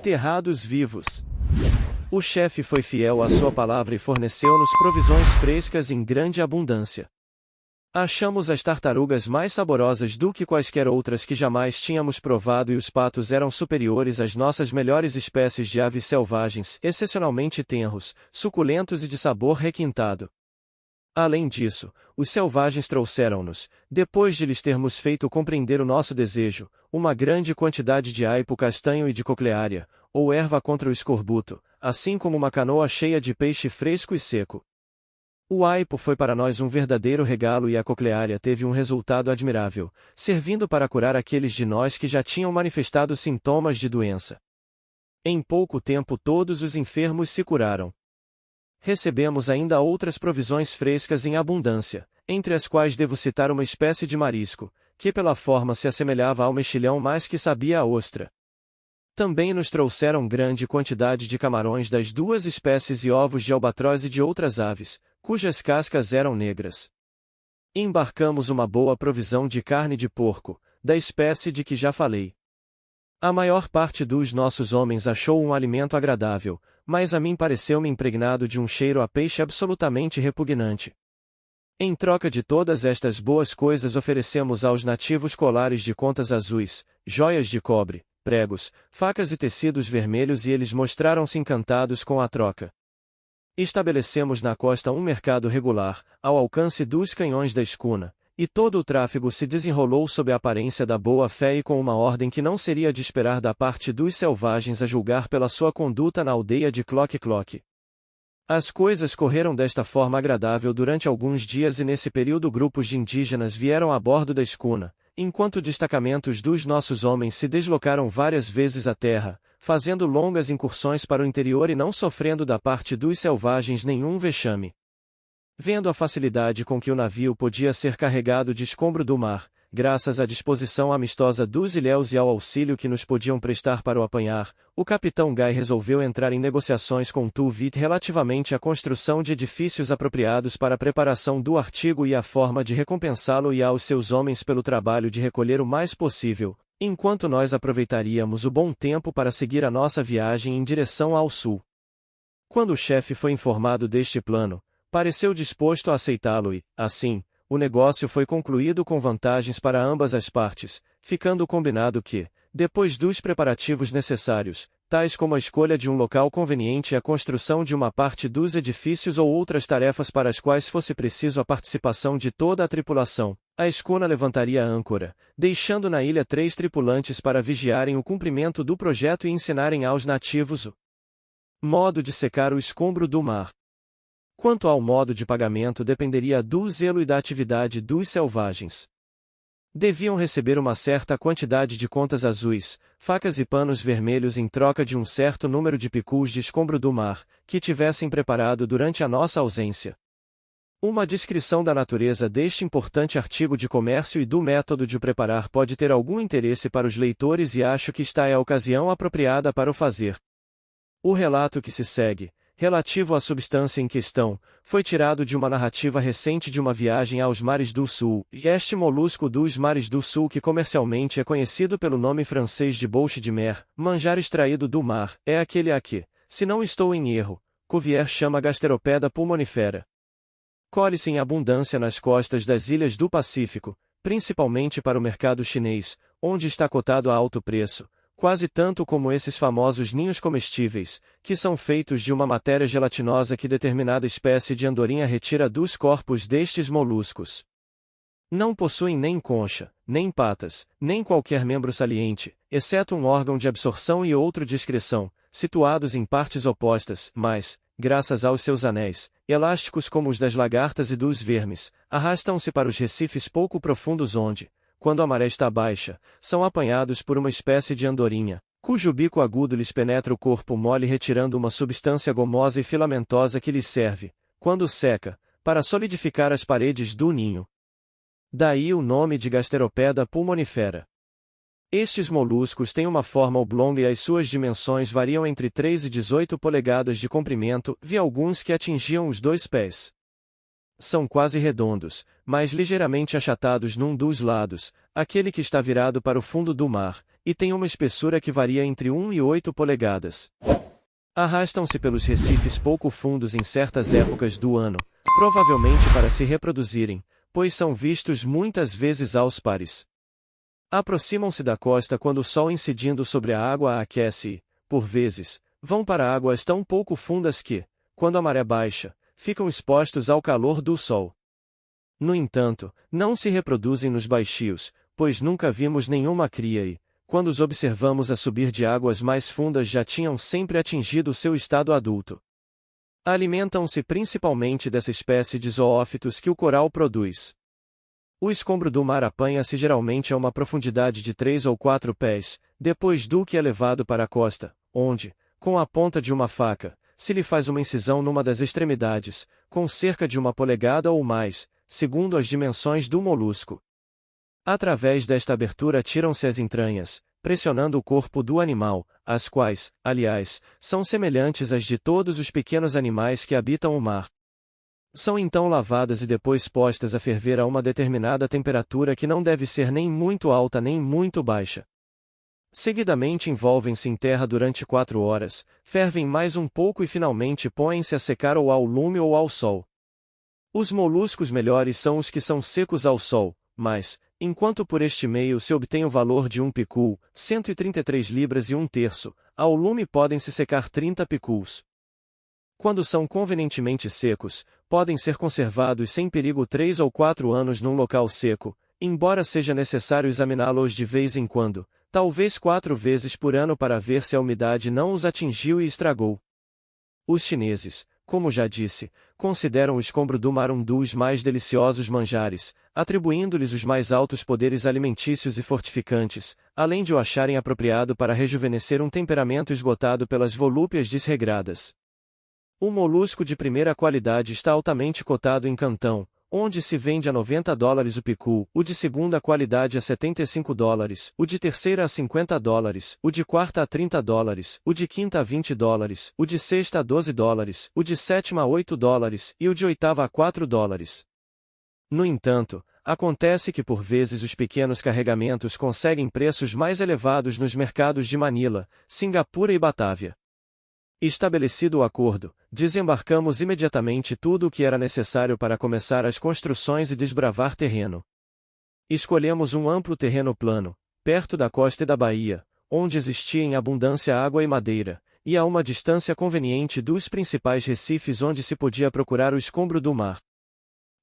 enterrados vivos. O chefe foi fiel à sua palavra e forneceu-nos provisões frescas em grande abundância. Achamos as tartarugas mais saborosas do que quaisquer outras que jamais tínhamos provado e os patos eram superiores às nossas melhores espécies de aves selvagens, excepcionalmente tenros, suculentos e de sabor requintado. Além disso, os selvagens trouxeram-nos, depois de lhes termos feito compreender o nosso desejo, uma grande quantidade de aipo castanho e de cocleária, ou erva contra o escorbuto, assim como uma canoa cheia de peixe fresco e seco. O aipo foi para nós um verdadeiro regalo e a cocleária teve um resultado admirável, servindo para curar aqueles de nós que já tinham manifestado sintomas de doença. Em pouco tempo todos os enfermos se curaram. Recebemos ainda outras provisões frescas em abundância, entre as quais devo citar uma espécie de marisco, que pela forma se assemelhava ao mexilhão mais que sabia a ostra. Também nos trouxeram grande quantidade de camarões das duas espécies e ovos de albatroz e de outras aves, cujas cascas eram negras. Embarcamos uma boa provisão de carne de porco, da espécie de que já falei. A maior parte dos nossos homens achou um alimento agradável, mas a mim pareceu-me impregnado de um cheiro a peixe absolutamente repugnante. Em troca de todas estas boas coisas oferecemos aos nativos colares de contas azuis, joias de cobre, pregos, facas e tecidos vermelhos e eles mostraram-se encantados com a troca. Estabelecemos na costa um mercado regular, ao alcance dos canhões da escuna, e todo o tráfego se desenrolou sob a aparência da boa-fé e com uma ordem que não seria de esperar da parte dos selvagens a julgar pela sua conduta na aldeia de Cloque-Cloque. As coisas correram desta forma agradável durante alguns dias e nesse período grupos de indígenas vieram a bordo da escuna, enquanto destacamentos dos nossos homens se deslocaram várias vezes à terra, fazendo longas incursões para o interior e não sofrendo da parte dos selvagens nenhum vexame. Vendo a facilidade com que o navio podia ser carregado de escombro do mar, graças à disposição amistosa dos ilhéus e ao auxílio que nos podiam prestar para o apanhar, o capitão Guy resolveu entrar em negociações com Tuvit relativamente à construção de edifícios apropriados para a preparação do artigo e a forma de recompensá-lo e aos seus homens pelo trabalho de recolher o mais possível, enquanto nós aproveitaríamos o bom tempo para seguir a nossa viagem em direção ao sul. Quando o chefe foi informado deste plano, pareceu disposto a aceitá-lo e, assim, o negócio foi concluído com vantagens para ambas as partes, ficando combinado que, depois dos preparativos necessários, tais como a escolha de um local conveniente e a construção de uma parte dos edifícios ou outras tarefas para as quais fosse preciso a participação de toda a tripulação, a escuna levantaria a âncora, deixando na ilha 3 tripulantes para vigiarem o cumprimento do projeto e ensinarem aos nativos o modo de secar o escombro do mar. Quanto ao modo de pagamento dependeria do zelo e da atividade dos selvagens. Deviam receber uma certa quantidade de contas azuis, facas e panos vermelhos em troca de um certo número de picus de escombro do mar, que tivessem preparado durante a nossa ausência. Uma descrição da natureza deste importante artigo de comércio e do método de o preparar pode ter algum interesse para os leitores e acho que esta é a ocasião apropriada para o fazer. O relato que se segue, relativo à substância em questão, foi tirado de uma narrativa recente de uma viagem aos mares do sul, e este molusco dos mares do sul que comercialmente é conhecido pelo nome francês de bouche de mer, manjar extraído do mar, é aquele a que, se não estou em erro, Cuvier chama Gasteropeda pulmonifera. Colhe-se em abundância nas costas das ilhas do Pacífico, principalmente para o mercado chinês, onde está cotado a alto preço, quase tanto como esses famosos ninhos comestíveis, que são feitos de uma matéria gelatinosa que determinada espécie de andorinha retira dos corpos destes moluscos. Não possuem nem concha, nem patas, nem qualquer membro saliente, exceto um órgão de absorção e outro de excreção, situados em partes opostas, mas, graças aos seus anéis, elásticos como os das lagartas e dos vermes, arrastam-se para os recifes pouco profundos onde, quando a maré está baixa, são apanhados por uma espécie de andorinha, cujo bico agudo lhes penetra o corpo mole retirando uma substância gomosa e filamentosa que lhes serve, quando seca, para solidificar as paredes do ninho. Daí o nome de Gasteropeda pulmonifera. Estes moluscos têm uma forma oblonga e as suas dimensões variam entre 3 e 18 polegadas de comprimento, vi alguns que atingiam os 2 pés. São quase redondos, mas ligeiramente achatados num dos lados, aquele que está virado para o fundo do mar, e têm uma espessura que varia entre 1 e 8 polegadas. Arrastam-se pelos recifes pouco fundos em certas épocas do ano, provavelmente para se reproduzirem, pois são vistos muitas vezes aos pares. Aproximam-se da costa quando o sol incidindo sobre a água a aquece e, por vezes, vão para águas tão pouco fundas que, quando a maré baixa, ficam expostos ao calor do sol. No entanto, não se reproduzem nos baixios, pois nunca vimos nenhuma cria e, quando os observamos a subir de águas mais fundas já tinham sempre atingido seu estado adulto. Alimentam-se principalmente dessa espécie de zoófitos que o coral produz. O escombro do mar apanha-se geralmente a uma profundidade de 3 ou 4 pés, depois do que é levado para a costa, onde, com a ponta de uma faca, se lhe faz uma incisão numa das extremidades, com cerca de 1 polegada ou mais, segundo as dimensões do molusco. Através desta abertura tiram-se as entranhas, pressionando o corpo do animal, as quais, aliás, são semelhantes às de todos os pequenos animais que habitam o mar. São então lavadas e depois postas a ferver a uma determinada temperatura que não deve ser nem muito alta nem muito baixa. Seguidamente envolvem-se em terra durante 4 horas, fervem mais um pouco e finalmente põem-se a secar ou ao lume ou ao sol. Os moluscos melhores são os que são secos ao sol, mas, enquanto por este meio se obtém o valor de 1 picul, 133 libras e 1/3, ao lume podem-se secar 30 piculs. Quando são convenientemente secos, podem ser conservados sem perigo 3 ou 4 anos num local seco, embora seja necessário examiná-los de vez em quando, talvez 4 vezes por ano para ver se a umidade não os atingiu e estragou. Os chineses, como já disse, consideram o escombro do mar um dos mais deliciosos manjares, atribuindo-lhes os mais altos poderes alimentícios e fortificantes, além de o acharem apropriado para rejuvenescer um temperamento esgotado pelas volúpias desregradas. O molusco de primeira qualidade está altamente cotado em Cantão, onde se vende a $90 o picul, o de segunda qualidade a $75, o de terceira a $50, o de quarta a $30, o de quinta a $20, o de sexta a $12, o de sétima a $8 e o de oitava a $4. No entanto, acontece que por vezes os pequenos carregamentos conseguem preços mais elevados nos mercados de Manila, Singapura e Batávia. Estabelecido o acordo, desembarcamos imediatamente tudo o que era necessário para começar as construções e desbravar terreno. Escolhemos um amplo terreno plano, perto da costa e da baía, onde existia em abundância água e madeira, e a uma distância conveniente dos principais recifes onde se podia procurar o escombro do mar.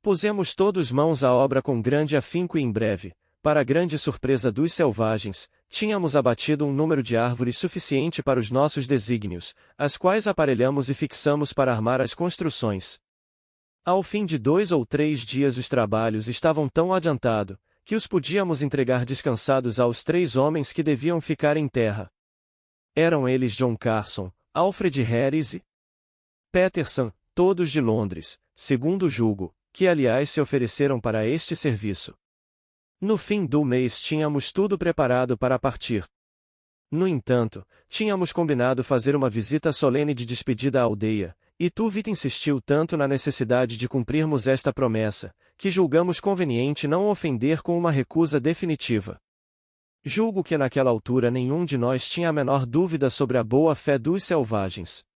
Pusemos todos mãos à obra com grande afinco e em breve, para grande surpresa dos selvagens, tínhamos abatido um número de árvores suficiente para os nossos desígnios, as quais aparelhamos e fixamos para armar as construções. Ao fim de 2 ou 3 dias os trabalhos estavam tão adiantados, que os podíamos entregar descansados aos 3 homens que deviam ficar em terra. Eram eles John Carson, Alfred Harris e Peterson, todos de Londres, segundo julgo, que aliás se ofereceram para este serviço. No fim do mês tínhamos tudo preparado para partir. No entanto, tínhamos combinado fazer uma visita solene de despedida à aldeia, e Tuvit insistiu tanto na necessidade de cumprirmos esta promessa, que julgamos conveniente não ofender com uma recusa definitiva. Julgo que naquela altura nenhum de nós tinha a menor dúvida sobre a boa-fé dos selvagens.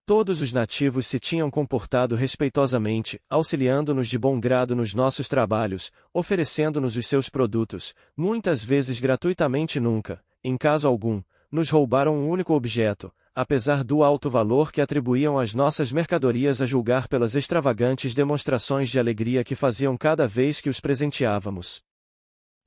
Todos os nativos se tinham comportado respeitosamente, auxiliando-nos de bom grado nos nossos trabalhos, oferecendo-nos os seus produtos, muitas vezes gratuitamente nunca, em caso algum, nos roubaram um único objeto, apesar do alto valor que atribuíam às nossas mercadorias a julgar pelas extravagantes demonstrações de alegria que faziam cada vez que os presenteávamos.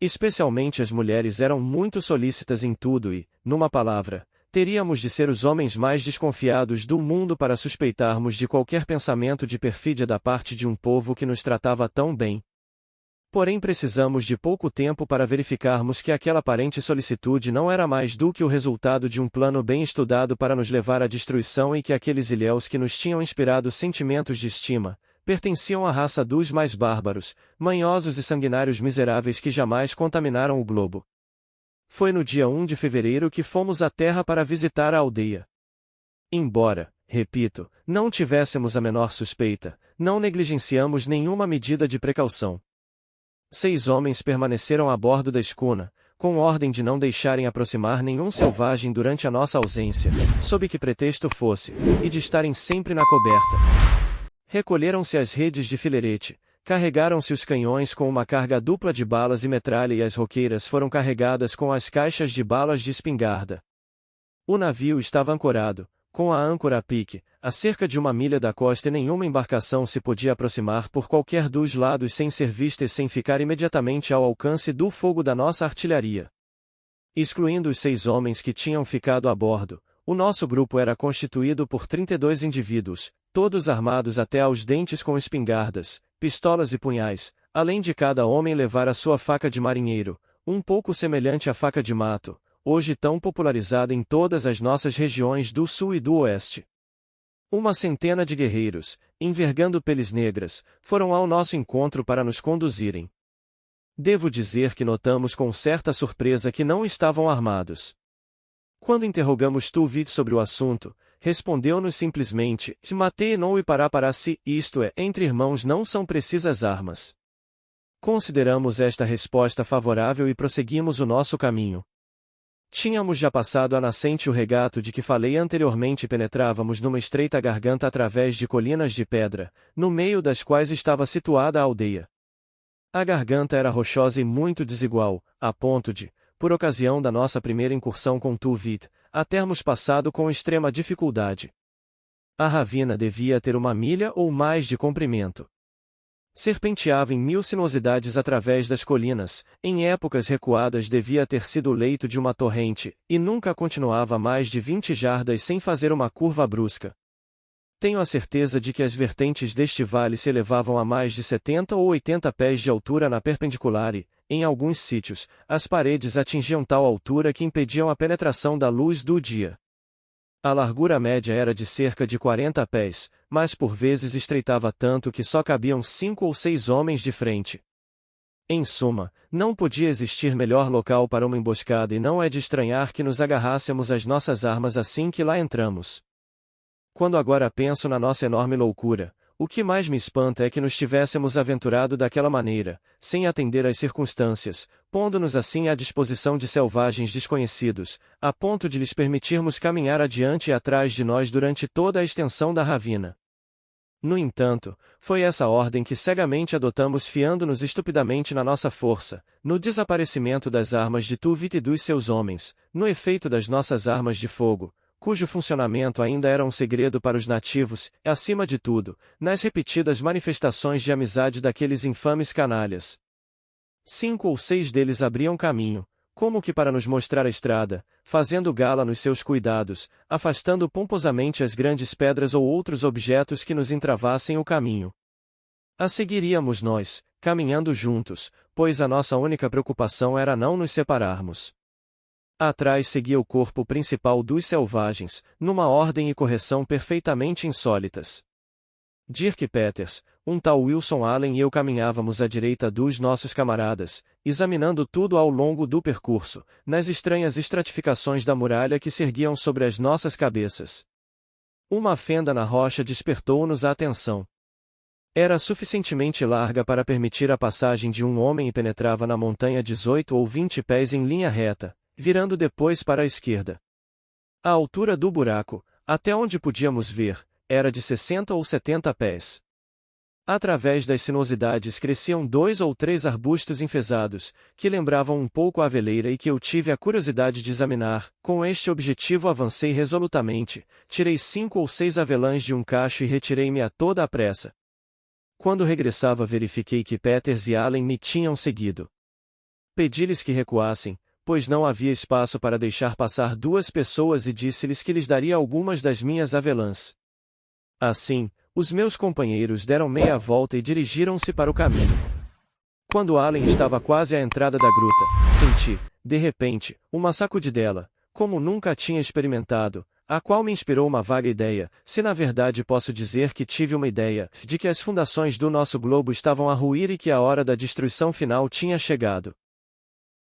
Especialmente as mulheres eram muito solícitas em tudo e, numa palavra, teríamos de ser os homens mais desconfiados do mundo para suspeitarmos de qualquer pensamento de perfídia da parte de um povo que nos tratava tão bem. Porém precisamos de pouco tempo para verificarmos que aquela aparente solicitude não era mais do que o resultado de um plano bem estudado para nos levar à destruição e que aqueles ilhéus que nos tinham inspirado sentimentos de estima, pertenciam à raça dos mais bárbaros, manhosos e sanguinários miseráveis que jamais contaminaram o globo. Foi no dia 1 de fevereiro que fomos à terra para visitar a aldeia. Embora, repito, não tivéssemos a menor suspeita, não negligenciamos nenhuma medida de precaução. 6 homens permaneceram a bordo da escuna, com ordem de não deixarem aproximar nenhum selvagem durante a nossa ausência, sob que pretexto fosse, e de estarem sempre na coberta. Recolheram-se as redes de filerete, carregaram-se os canhões com uma carga dupla de balas e metralha e as roqueiras foram carregadas com as caixas de balas de espingarda. O navio estava ancorado, com a âncora a pique, a cerca de 1 milha da costa e nenhuma embarcação se podia aproximar por qualquer dos lados sem ser vista e sem ficar imediatamente ao alcance do fogo da nossa artilharia. Excluindo os 6 homens que tinham ficado a bordo, o nosso grupo era constituído por 32 indivíduos, todos armados até aos dentes com espingardas, pistolas e punhais, além de cada homem levar a sua faca de marinheiro, um pouco semelhante à faca de mato, hoje tão popularizada em todas as nossas regiões do sul e do oeste. 100 de guerreiros, envergando peles negras, foram ao nosso encontro para nos conduzirem. Devo dizer que notamos com certa surpresa que não estavam armados. Quando interrogamos Tuvit sobre o assunto, respondeu-nos simplesmente: "Se matei não e para si, isto é, entre irmãos não são precisas armas." Consideramos esta resposta favorável e prosseguimos o nosso caminho. Tínhamos já passado a nascente o regato de que falei anteriormente e penetrávamos numa estreita garganta através de colinas de pedra, no meio das quais estava situada a aldeia. A garganta era rochosa e muito desigual, a ponto de, por ocasião da nossa primeira incursão com Tuvit, a termos passado com extrema dificuldade. A ravina devia ter 1 milha ou mais de comprimento. Serpenteava em 1000 sinuosidades através das colinas, em épocas recuadas devia ter sido o leito de uma torrente, e nunca continuava mais de 20 jardas sem fazer uma curva brusca. Tenho a certeza de que as vertentes deste vale se elevavam a mais de 70 ou 80 pés de altura na perpendicular e, em alguns sítios, as paredes atingiam tal altura que impediam a penetração da luz do dia. A largura média era de cerca de 40 pés, mas por vezes estreitava tanto que só cabiam 5 ou 6 homens de frente. Em suma, não podia existir melhor local para uma emboscada e não é de estranhar que nos agarrássemos às nossas armas assim que lá entramos. Quando agora penso na nossa enorme loucura, o que mais me espanta é que nos tivéssemos aventurado daquela maneira, sem atender às circunstâncias, pondo-nos assim à disposição de selvagens desconhecidos, a ponto de lhes permitirmos caminhar adiante e atrás de nós durante toda a extensão da ravina. No entanto, foi essa ordem que cegamente adotamos fiando-nos estupidamente na nossa força, no desaparecimento das armas de Tuvit e dos seus homens, no efeito das nossas armas de fogo, cujo funcionamento ainda era um segredo para os nativos, e acima de tudo, nas repetidas manifestações de amizade daqueles infames canalhas. 5 ou 6 deles abriam caminho, como que para nos mostrar a estrada, fazendo gala nos seus cuidados, afastando pomposamente as grandes pedras ou outros objetos que nos entravassem o caminho. A seguiríamos nós, caminhando juntos, pois a nossa única preocupação era não nos separarmos. Atrás seguia o corpo principal dos selvagens, numa ordem e correção perfeitamente insólitas. Dirk Peters, um tal Wilson Allen e eu caminhávamos à direita dos nossos camaradas, examinando tudo ao longo do percurso, nas estranhas estratificações da muralha que se erguiam sobre as nossas cabeças. Uma fenda na rocha despertou-nos a atenção. Era suficientemente larga para permitir a passagem de um homem e penetrava na montanha 18 ou 20 pés em linha reta, virando depois para a esquerda. A altura do buraco, até onde podíamos ver, era de 60 ou 70 pés. Através das sinuosidades cresciam 2 ou 3 arbustos enfesados, que lembravam um pouco a aveleira e que eu tive a curiosidade de examinar. Com este objetivo avancei resolutamente, tirei 5 ou 6 avelãs de um cacho e retirei-me a toda a pressa. Quando regressava verifiquei que Peters e Allen me tinham seguido. Pedi-lhes que recuassem, pois não havia espaço para deixar passar 2 pessoas e disse-lhes que lhes daria algumas das minhas avelãs. Assim, os meus companheiros deram meia volta e dirigiram-se para o caminho. Quando Allen estava quase à entrada da gruta, senti, de repente, uma sacudidela, como nunca a tinha experimentado, a qual me inspirou uma vaga ideia, se na verdade posso dizer que tive uma ideia, de que as fundações do nosso globo estavam a ruir e que a hora da destruição final tinha chegado.